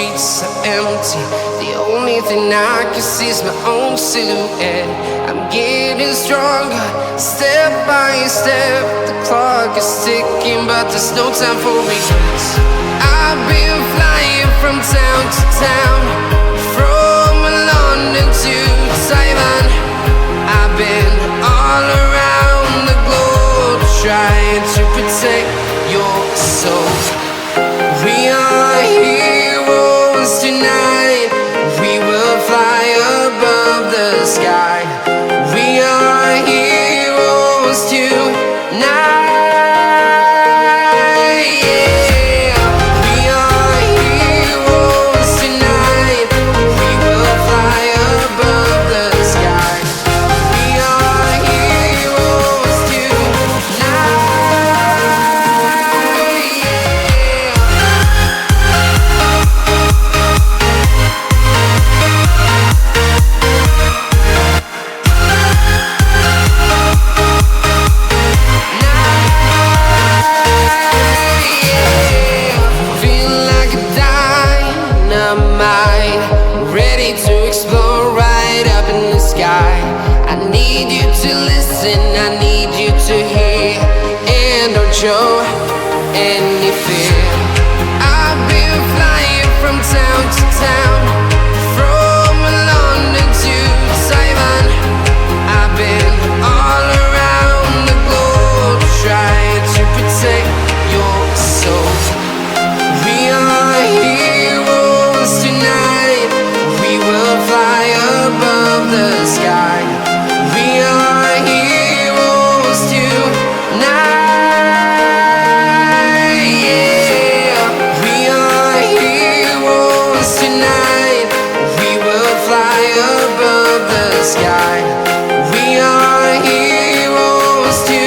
streets are empty. The only thing I can see is my own silhouette. I'm getting stronger, step by step. The clock is ticking, but there's no time for regrets. I've been flying from town to town, from London to Taiwan. I've been all around the globe, trying to protect your soul. We are heroes tonight. We will fly above the sky. We are heroes tonight. Yeah. We are heroes tonight. We will fly above the sky. We are heroes tonight. I need you to hear and don't show any fear. I've been flying from town to town, from London to Taiwan. I've been all around the globe, trying to protect your soul. We are heroes tonight. We will fly above the sky. We are heroes tonight. Yeah. We are heroes tonight. We will fly above the sky. We are heroes tonight.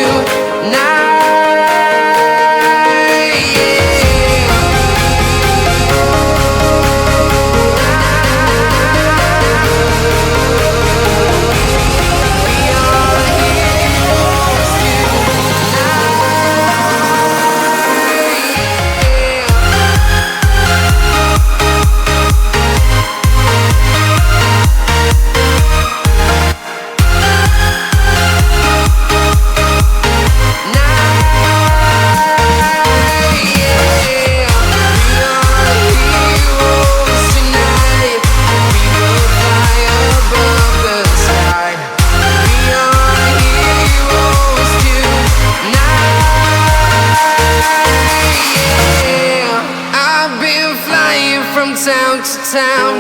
From town to town,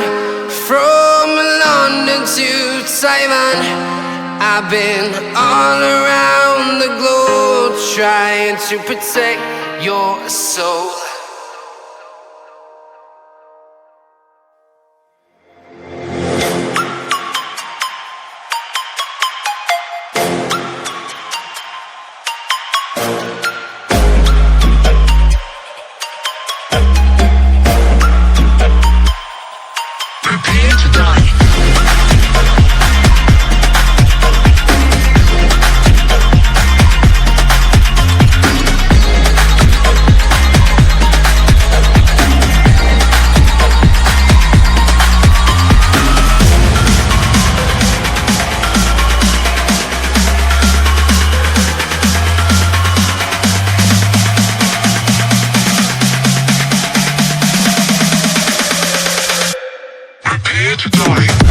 from London to Taiwan. I've been all around the globe, trying to protect your soul. Prepare to die.